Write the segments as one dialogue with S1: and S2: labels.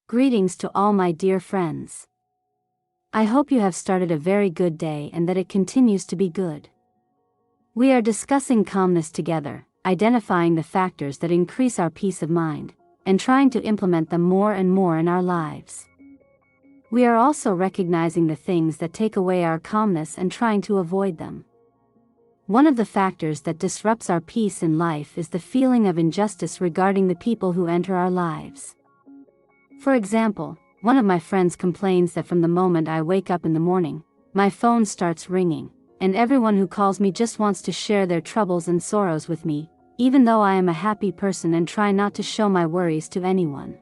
S1: Greetings to all my dear friends. I hope you have started a very good day and that it continues to be good. We are discussing calmness together, identifying the factors that increase our peace of mind, and trying to implement them more and more in our lives. We are also recognizing the things that take away our calmness and trying to avoid them. One of the factors that disrupts our peace in life is the feeling of injustice regarding the people who enter our lives. For example, one of my friends complains that from the moment I wake up in the morning, my phone starts ringing, and everyone who calls me just wants to share their troubles and sorrows with me, even though I am a happy person and try not to show my worries to anyone.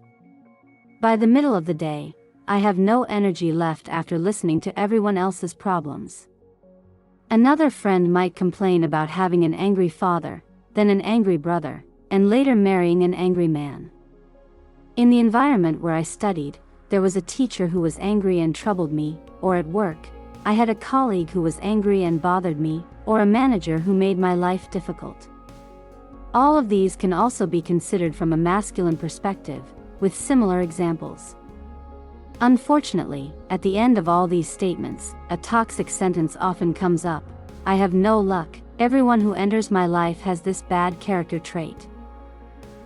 S1: By the middle of the day, I have no energy left after listening to everyone else's problems. Another friend might complain about having an angry father, then an angry brother, and later marrying an angry man. In the environment where I studied, there was a teacher who was angry and troubled me, or at work, I had a colleague who was angry and bothered me, or a manager who made my life difficult. All of these can also be considered from a masculine perspective, with similar examples. Unfortunately, at the end of all these statements, a toxic sentence often comes up: I have no luck, everyone who enters my life has this bad character trait.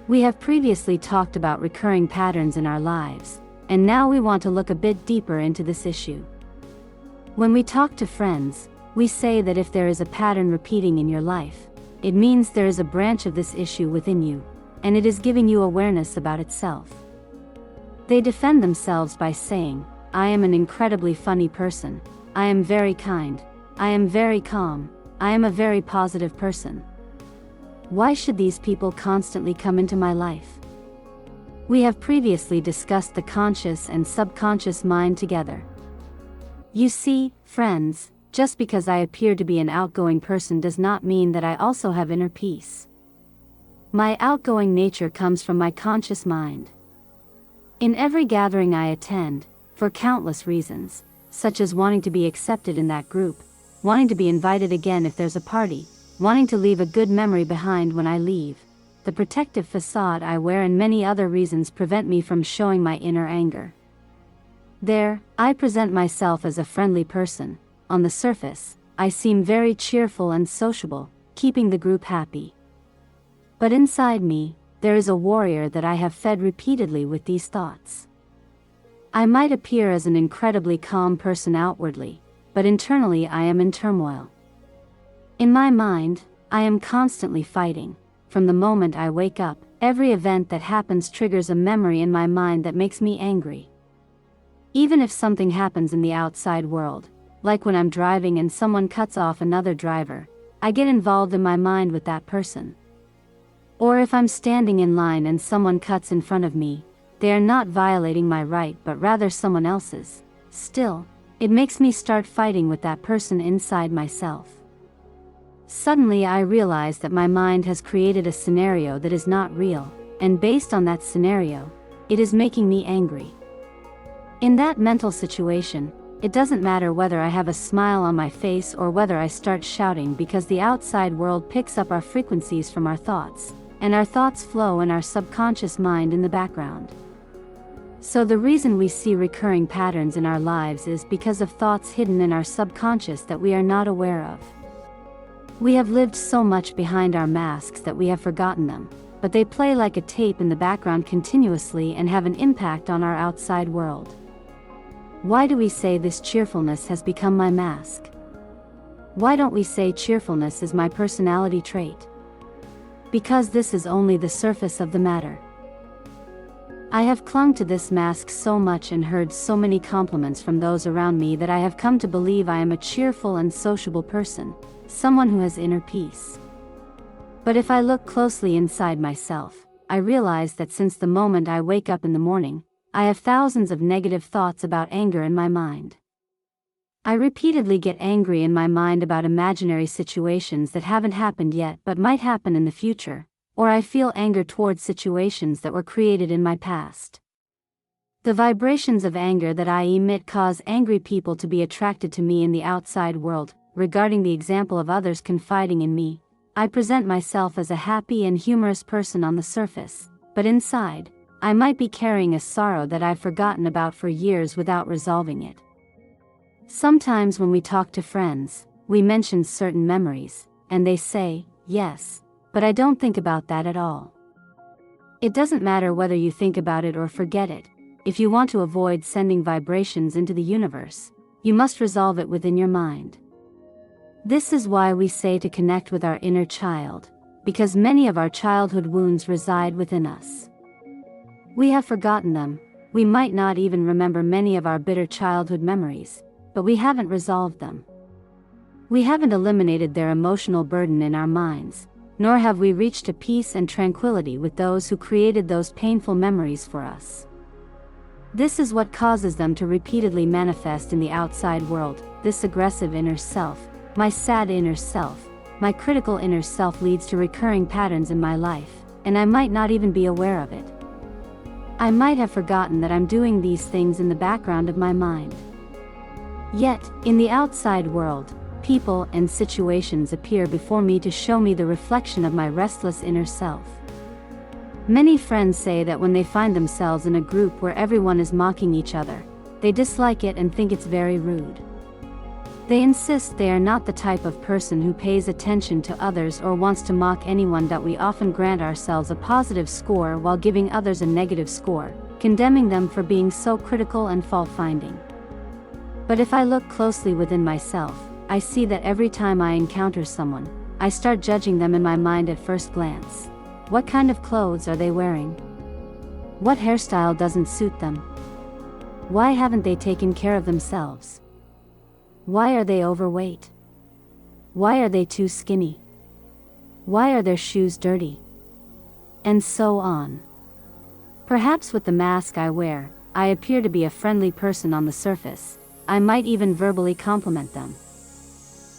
S1: We have previously talked about recurring patterns in our lives, and now we want to look a bit deeper into this issue. When we talk to friends, we say that if there is a pattern repeating in your life, it means there is a branch of this issue within you, and it is giving you awareness about itself. They defend themselves by saying, I am an incredibly funny person, I am very kind, I am very calm, I am a very positive person. Why should these people constantly come into my life? We have previously discussed the conscious and subconscious mind together. You see, friends, just because I appear to be an outgoing person does not mean that I also have inner peace. My outgoing nature comes from my conscious mind. In every gathering I attend, for countless reasons, such as wanting to be accepted in that group, wanting to be invited again if there's a party, wanting to leave a good memory behind when I leave, the protective facade I wear and many other reasons prevent me from showing my inner anger. There, I present myself as a friendly person. On the surface, I seem very cheerful and sociable, keeping the group happy. But inside me, there is a warrior that I have fed repeatedly with these thoughts. I might appear as an incredibly calm person outwardly, but internally I am in turmoil. In my mind, I am constantly fighting. From the moment I wake up, every event that happens triggers a memory in my mind that makes me angry. Even if something happens in the outside world, like when I'm driving and someone cuts off another driver, I get involved in my mind with that person. Or if I'm standing in line and someone cuts in front of me, they are not violating my right but rather someone else's. Still, it makes me start fighting with that person inside myself. Suddenly I realize that my mind has created a scenario that is not real, and based on that scenario, it is making me angry. In that mental situation, it doesn't matter whether I have a smile on my face or whether I start shouting, because the outside world picks up our frequencies from our thoughts, and our thoughts flow in our subconscious mind in the background. So the reason we see recurring patterns in our lives is because of thoughts hidden in our subconscious that we are not aware of. We have lived so much behind our masks that we have forgotten them, but they play like a tape in the background continuously and have an impact on our outside world. Why do we say this cheerfulness has become my mask? Why don't we say cheerfulness is my personality trait? Because this is only the surface of the matter. I have clung to this mask so much and heard so many compliments from those around me that I have come to believe I am a cheerful and sociable person, someone who has inner peace. But if I look closely inside myself, I realize that since the moment I wake up in the morning, I have thousands of negative thoughts about anger in my mind. I repeatedly get angry in my mind about imaginary situations that haven't happened yet but might happen in the future, or I feel anger towards situations that were created in my past. The vibrations of anger that I emit cause angry people to be attracted to me in the outside world. Regarding the example of others confiding in me, I present myself as a happy and humorous person on the surface, but inside, I might be carrying a sorrow that I've forgotten about for years without resolving it. Sometimes when we talk to friends, we mention certain memories, and they say, "Yes, but I don't think about that at all." It doesn't matter whether you think about it or forget it. If you want to avoid sending vibrations into the universe, you must resolve it within your mind. This is why we say to connect with our inner child, because many of our childhood wounds reside within us. We have forgotten them. We might not even remember many of our bitter childhood memories, but we haven't resolved them. We haven't eliminated their emotional burden in our minds, nor have we reached a peace and tranquility with those who created those painful memories for us. This is what causes them to repeatedly manifest in the outside world. This aggressive inner self, my sad inner self, my critical inner self leads to recurring patterns in my life, and I might not even be aware of it. I might have forgotten that I'm doing these things in the background of my mind. Yet, in the outside world, people and situations appear before me to show me the reflection of my restless inner self. Many friends say that when they find themselves in a group where everyone is mocking each other, they dislike it and think it's very rude. They insist they are not the type of person who pays attention to others or wants to mock anyone. That we often grant ourselves a positive score while giving others a negative score, condemning them for being so critical and fault-finding. But if I look closely within myself, I see that every time I encounter someone, I start judging them in my mind at first glance. What kind of clothes are they wearing? What hairstyle doesn't suit them? Why haven't they taken care of themselves? Why are they overweight? Why are they too skinny? Why are their shoes dirty? And so on. Perhaps with the mask I wear, I appear to be a friendly person on the surface. I might even verbally compliment them.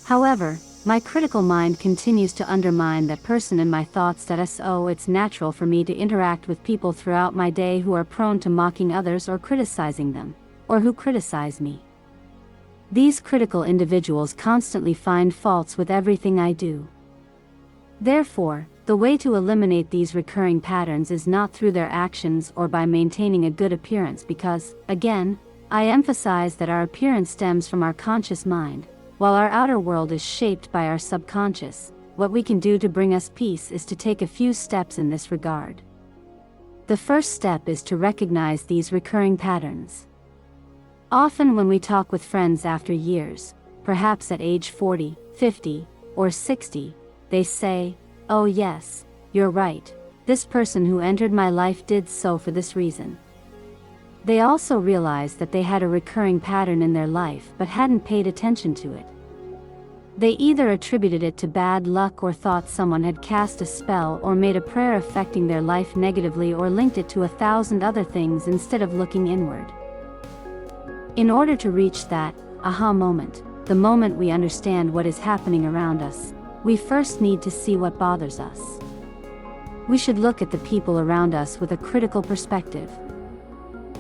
S1: However, my critical mind continues to undermine that person in my thoughts. It's natural for me to interact with people throughout my day who are prone to mocking others or criticizing them, or who criticize me. These critical individuals constantly find faults with everything I do. Therefore, the way to eliminate these recurring patterns is not through their actions or by maintaining a good appearance, because, again, I emphasize that our appearance stems from our conscious mind, while our outer world is shaped by our subconscious. What we can do to bring us peace is to take a few steps in this regard. The first step is to recognize these recurring patterns. Often when we talk with friends after years, perhaps at age 40, 50, or 60, they say, "Oh yes, you're right, this person who entered my life did so for this reason." They also realize that they had a recurring pattern in their life but hadn't paid attention to it. They either attributed it to bad luck or thought someone had cast a spell or made a prayer affecting their life negatively, or linked it to 1,000 other things instead of looking inward. In order to reach that aha moment, the moment we understand what is happening around us, we first need to see what bothers us. We should look at the people around us with a critical perspective.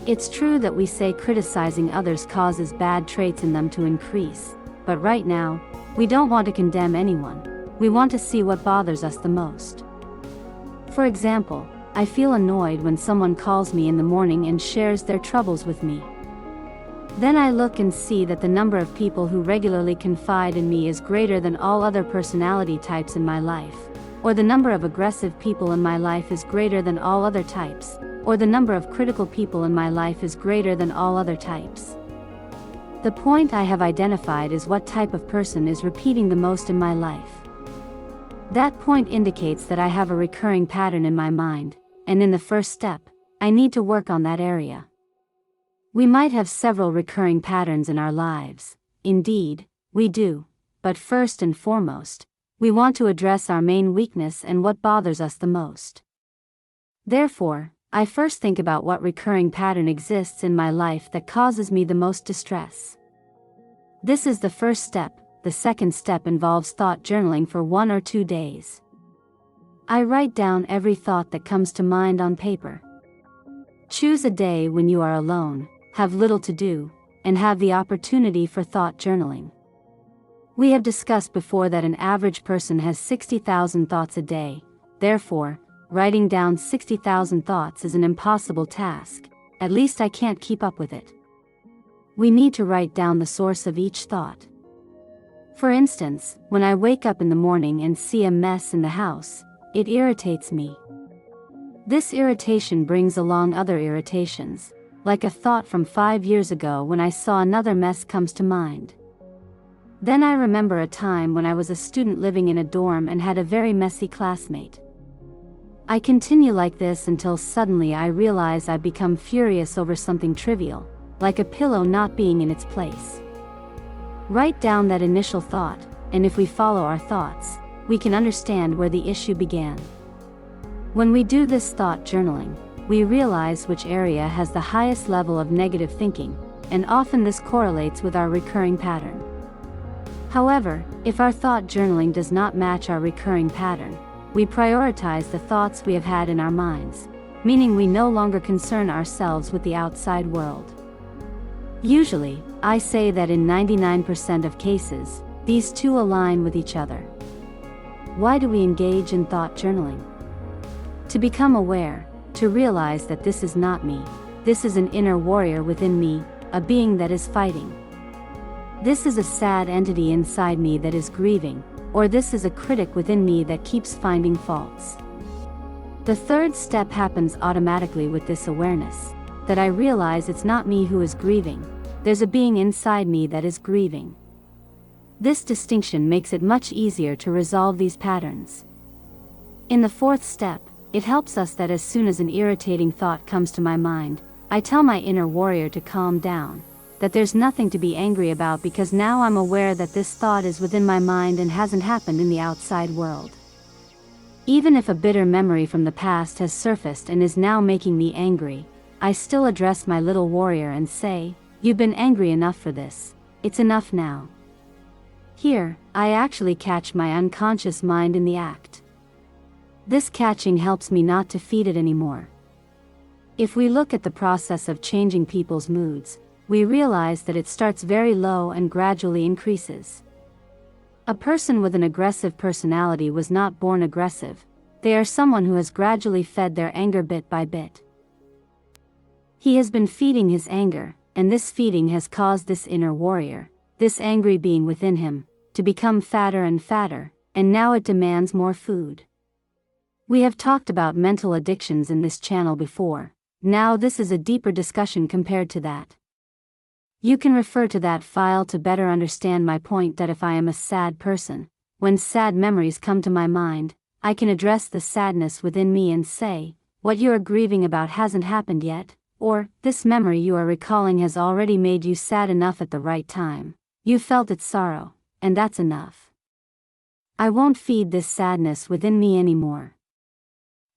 S1: It's true that we say criticizing others causes bad traits in them to increase, but right now, we don't want to condemn anyone. We want to see what bothers us the most. For example, I feel annoyed when someone calls me in the morning and shares their troubles with me. Then I look and see that the number of people who regularly confide in me is greater than all other personality types in my life, or the number of aggressive people in my life is greater than all other types, or the number of critical people in my life is greater than all other types. The point I have identified is what type of person is repeating the most in my life. That point indicates that I have a recurring pattern in my mind, and in the first step, I need to work on that area. We might have several recurring patterns in our lives. Indeed, we do. But first and foremost, we want to address our main weakness and what bothers us the most. Therefore, I first think about what recurring pattern exists in my life that causes me the most distress. This is the first step. The second step involves thought journaling for 1 or 2 days. I write down every thought that comes to mind on paper. Choose a day when you are alone, have little to do, and have the opportunity for thought journaling. We have discussed before that an average person has 60,000 thoughts a day. Therefore, writing down 60,000 thoughts is an impossible task. At least I can't keep up with it. We need to write down the source of each thought. For instance, when I wake up in the morning and see a mess in the house, it irritates me. This irritation brings along other irritations, like a thought from 5 years ago when I saw another mess comes to mind. Then I remember a time when I was a student living in a dorm and had a very messy classmate. I continue like this until suddenly I realize I've become furious over something trivial, like a pillow not being in its place. Write down that initial thought, and if we follow our thoughts, we can understand where the issue began. When we do this thought journaling, we realize which area has the highest level of negative thinking, and often this correlates with our recurring pattern. However, if our thought journaling does not match our recurring pattern, we prioritize the thoughts we have had in our minds, meaning we no longer concern ourselves with the outside world. Usually, I say that in 99% of cases, these two align with each other. Why do we engage in thought journaling? To become aware, to realize that this is not me, this is an inner warrior within me, a being that is fighting. This is a sad entity inside me that is grieving, or this is a critic within me that keeps finding faults. The third step happens automatically with this awareness, that I realize it's not me who is grieving, there's a being inside me that is grieving. This distinction makes it much easier to resolve these patterns. In the fourth step, it helps us that as soon as an irritating thought comes to my mind, I tell my inner warrior to calm down, that there's nothing to be angry about because now I'm aware that this thought is within my mind and hasn't happened in the outside world. Even if a bitter memory from the past has surfaced and is now making me angry, I still address my little warrior and say, "You've been angry enough for this, it's enough now." Here, I actually catch my unconscious mind in the act. This catching helps me not to feed it anymore. If we look at the process of changing people's moods, we realize that it starts very low and gradually increases. A person with an aggressive personality was not born aggressive, they are someone who has gradually fed their anger bit by bit. He has been feeding his anger, and this feeding has caused this inner warrior, this angry being within him, to become fatter and fatter, and now it demands more food. We have talked about mental addictions in this channel before, now this is a deeper discussion compared to that. You can refer to that file to better understand my point that if I am a sad person, when sad memories come to my mind, I can address the sadness within me and say, what you are grieving about hasn't happened yet, or, this memory you are recalling has already made you sad enough at the right time. You felt its sorrow, and that's enough. I won't feed this sadness within me anymore.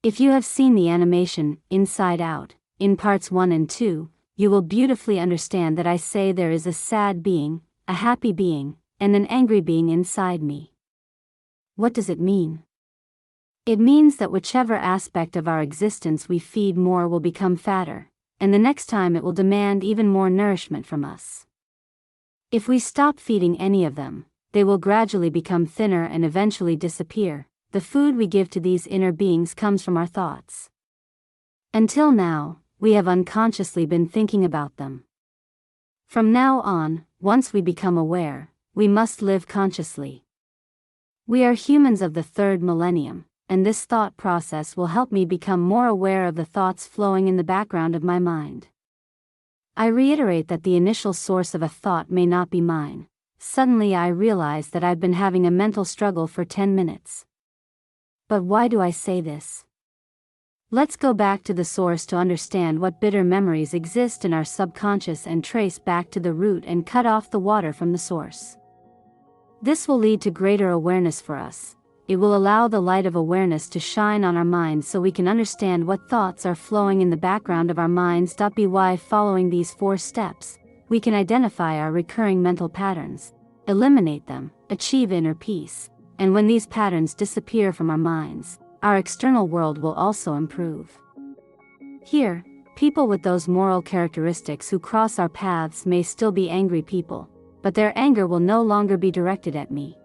S1: If you have seen the animation, Inside Out, in parts 1 and 2, you will beautifully understand that I say there is a sad being, a happy being, and an angry being inside me. What does it mean? It means that whichever aspect of our existence we feed more will become fatter, and the next time it will demand even more nourishment from us. If we stop feeding any of them, they will gradually become thinner and eventually disappear. The food we give to these inner beings comes from our thoughts. Until now, we have unconsciously been thinking about them. From now on, once we become aware, we must live consciously. We are humans of the third millennium, and this thought process will help me become more aware of the thoughts flowing in the background of my mind. I reiterate that the initial source of a thought may not be mine. Suddenly I realize that I've been having a mental struggle for 10 minutes. But why do I say this? Let's go back to the source to understand what bitter memories exist in our subconscious and trace back to the root and cut off the water from the source. This will lead to greater awareness for us. It will allow the light of awareness to shine on our minds so we can understand what thoughts are flowing in the background of our minds. By following these 4 steps, we can identify our recurring mental patterns, eliminate them, achieve inner peace, and when these patterns disappear from our minds, our external world will also improve. Here, people with those moral characteristics who cross our paths may still be angry people, but their anger will no longer be directed at me.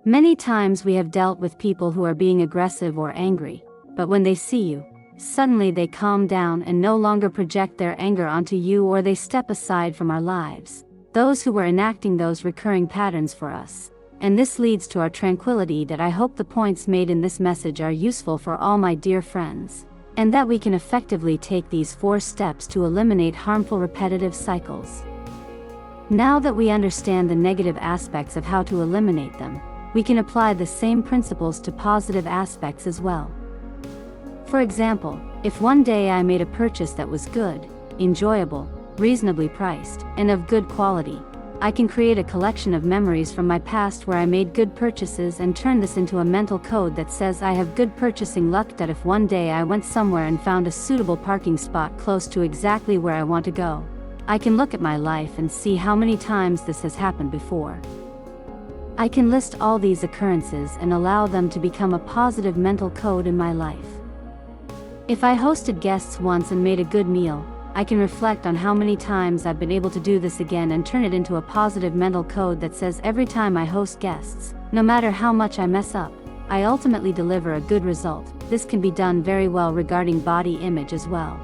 S1: Many times we have dealt with people who are being aggressive or angry, but when they see you, suddenly they calm down and no longer project their anger onto you, or they step aside from our lives, those who were enacting those recurring patterns for us. And this leads to our tranquility. That I hope the points made in this message are useful for all my dear friends, and that we can effectively take these 4 steps to eliminate harmful repetitive cycles. Now that we understand the negative aspects of how to eliminate them, we can apply the same principles to positive aspects as well. For example, if one day I made a purchase that was good, enjoyable, reasonably priced, and of good quality, I can create a collection of memories from my past where I made good purchases and turn this into a mental code that says I have good purchasing luck. That if one day I went somewhere and found a suitable parking spot close to exactly where I want to go, I can look at my life and see how many times this has happened before. I can list all these occurrences and allow them to become a positive mental code in my life. If I hosted guests once and made a good meal, I can reflect on how many times I've been able to do this again and turn it into a positive mental code that says every time I host guests, no matter how much I mess up, I ultimately deliver a good result. This can be done very well regarding body image as well.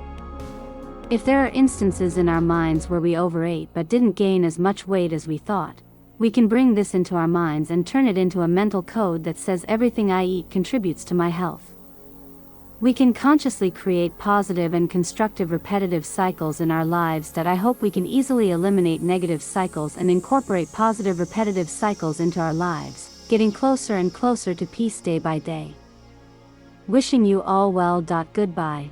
S1: If there are instances in our minds where we overate but didn't gain as much weight as we thought, we can bring this into our minds and turn it into a mental code that says everything I eat contributes to my health. We can consciously create positive and constructive repetitive cycles in our lives. That I hope we can easily eliminate negative cycles and incorporate positive repetitive cycles into our lives, getting closer and closer to peace day by day. Wishing you all well. Goodbye.